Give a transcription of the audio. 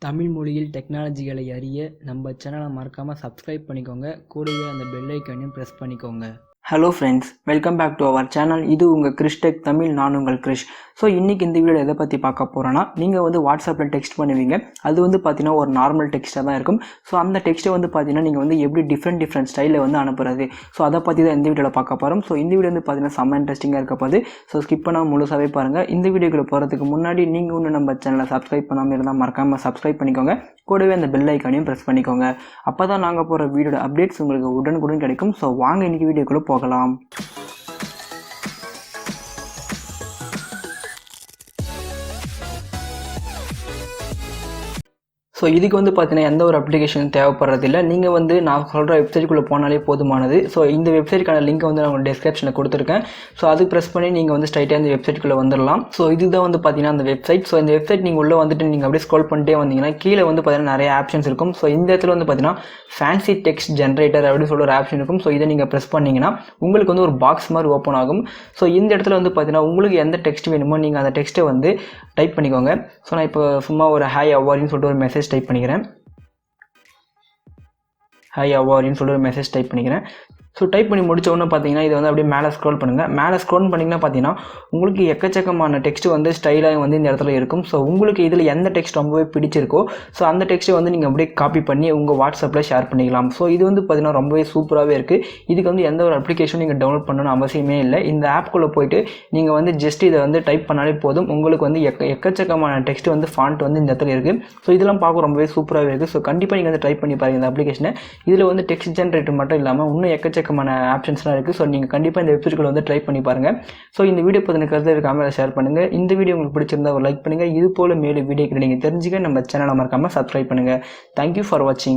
தமிழ் மொழியில் டெக்னாலஜிகளை அறிய நம்ம சேனலை மறக்காமல் சப்ஸ்கிரைப் பண்ணிக்கோங்க. கூடவே அந்த பெல் ஐக்கானையும் ப்ரெஸ் பண்ணிக்கோங்க. Hello friends, welcome back to our channel. இது உங்கள் கிறிஷ் டெக் தமிழ். நான் உங்கள் கிறிஷ். ஸோ இன்றைக்கி இந்த வீடியோவில் எதை பற்றி பார்க்க போகிறோன்னா, நீங்கள் வந்து வாட்ஸ்அப்பில் டெக்ஸ்ட் பண்ணுவீங்க. அது வந்து பார்த்தீங்கன்னா ஒரு நார்மல் டெக்ஸ்ட்டாக தான் இருக்கும். ஸோ அந்த டெக்ஸ்ட்டை வந்து பார்த்தீங்கன்னா நீங்கள் வந்து எப்படி டிஃப்ரெண்ட் ஸ்டைலில் வந்து அனுப்புறது, ஸோ அதை பற்றி தான் இந்த வீடியோவில் பார்க்க போகிறோம். ஸோ இந்த வீடியோ வந்து பார்த்தீங்கன்னா செம்ம இன்ட்ரெஸ்டிங்காக இருக்க போது. ஸோ ஸ்கிப் பண்ணாமல் முழுசாகவே பாருங்கள். இந்த வீடியோக்குள்ள போகிறதுக்கு முன்னாடி நீங்கள் ஒன்று நம்ம சேனலை சப்ஸ்கிரைப் பண்ணாமல் இருந்தால் மறக்காமல் சப்ஸ்கிரைப் பண்ணிக்கோங்க. கூடவே அந்த பெல் ஐக்கானையும் ப்ரெஸ் பண்ணிக்கோங்க. அப்போ தான் நாங்கள் போகிற வீடியோட அப்டேட்ஸ் உங்களுக்கு உடனுக்குடன் கிடைக்கும். ஸோ வாங்க இன்றைக்கி வீடியோக்குள்ளே போகலாம். ஸோ இதுக்கு வந்து பார்த்தீங்கன்னா எந்த ஒரு அப்ளிகேஷன் தேவைப்படுறதில்லை. நீங்கள் வந்து நான் சொல்கிற வெப்சைட்டுக்குள்ளே போனாலே போதுமானது. ஸோ இந்த வெப்சைட்டுக்கான லிங்க் வந்து நான் உங்களுக்கு டிஸ்கிரிப்ஷனில் கொடுத்துருக்கேன். ஸோ அதுக்கு ப்ரெஸ் பண்ணி நீங்கள் வந்து ஸ்ட்ரைட்டாக இந்த வெப்சைட்டுக்குள்ளே வந்துடலாம். ஸோ இதுதான் வந்து பார்த்தீங்கன்னா அந்த வெப்சைட். ஸோ இந்த வெப்சைட் நீங்கள் உள்ளே வந்துட்டு நீங்கள் அப்படியே ஸ்க்ரோல் பண்ணிட்டே வந்தீங்கன்னா கீழே வந்து பார்த்தீங்கன்னா நிறைய ஆப்ஷன்ஸ் இருக்கும். ஸோ இந்த இடத்துல வந்து பார்த்தீங்கன்னா ஃபேன்சி டெக்ஸ்ட் ஜென்ரேட்டர் அப்படின்னு சொல்லிட்டு ஒரு ஆப்ஷன் இருக்கும். ஸோ இதை நீங்கள் ப்ரெஸ் பண்ணிங்கன்னா உங்களுக்கு வந்து ஒரு பாக்ஸ் மாதிரி ஓப்பன் ஆகும். ஸோ இந்த இடத்துல வந்து பார்த்தீங்கன்னா உங்களுக்கு எந்த டெக்ஸ்ட் வேணுமோ நீங்கள் அந்த டெக்ஸ்ட்டை வந்து டைப் பண்ணிக்கோங்க. ஸோ நான் இப்போ சும்மா ஒரு ஹாய் அவாரின்னு சொல்லிட்டு ஒரு மெசேஜ் டைப் பண்ணிக்கிறேன். ஹாய் அவாரின்னு சொல்லிட்டு ஒரு மெசேஜ் டைப் பண்ணிக்கிறேன். ஸோ டைப் பண்ணி முடிச்ச உடனே பார்த்தீங்கன்னா இதை வந்து அப்படியே மேலே ஸ்க்ரோல் பண்ணுங்கள். மேலே ஸ்க்ரோல் பண்ணிங்கன்னா பார்த்தீங்கன்னா உங்களுக்கு எக்கச்சக்கமான டெக்ஸ்ட் வந்து ஸ்டைலாக வந்து இந்த இடத்துல இருக்கும். ஸோ உங்களுக்கு இதில் எந்த டெக்ஸ்ட் ரொம்பவே பிடிச்சிருக்கோ ஸோ அந்த டெக்ஸ்ட்டை வந்து நீங்கள் அப்படியே காப்பி பண்ணி உங்கள் வாட்ஸ்அப்பில் ஷேர் பண்ணிக்கலாம். ஸோ இது வந்து பார்த்தீங்கன்னா ரொம்பவே சூப்பராகவே இருக்குது. இதுக்கு வந்து எந்த ஒரு அப்ளிகேஷன் நீங்கள் டவுன்லோட் பண்ணணும்னு அவசியமே இல்லை. இந்த ஆப்குள்ளே போய்ட்டு நீங்கள் வந்து ஜஸ்ட் இதை வந்து டைப் பண்ணாலே போதும். உங்களுக்கு வந்து எக்கச்சக்கமான டெக்ஸ்ட் வந்து ஃபாண்ட் வந்து இந்த இடத்துல இருக்குது. ஸோ இதெல்லாம் பார்க்க ரொம்பவே சூப்பராகவே இருக்குது. ஸோ கண்டிப்பாக நீங்கள் வந்து ட்ரை பண்ணி பாருங்கள் இந்த அப்ளிகேஷனை. இதில் வந்து டெக்ஸ்ட் ஜென்ரேட்டர் மட்டும் இல்லாமல் இன்னும் எக்கச்சக்கமான ஆப்ஷன்ஸ்லாம் இருக்குது. ஸோ நீங்கள் கண்டிப்பாக இந்த வெப்சைட்டுக்குள்ள வந்து ட்ரை பண்ணி பாருங்கள். ஸோ இந்த வீடியோ பற்றின கருத்தை காமெண்ட்ல ஷேர் பண்ணுங்கள். இந்த வீடியோ உங்களுக்கு பிடிச்சிருந்தா ஒரு லைக் பண்ணுங்கள். இது போல் மேலும் வீடியோக்களை நீங்கள் தெரிஞ்சுக்க நம்ம சேனலை மறக்காமல் சப்ஸ்கிரைப் பண்ணுங்கள். தேங்க்யூ ஃபார் வாட்சிங்.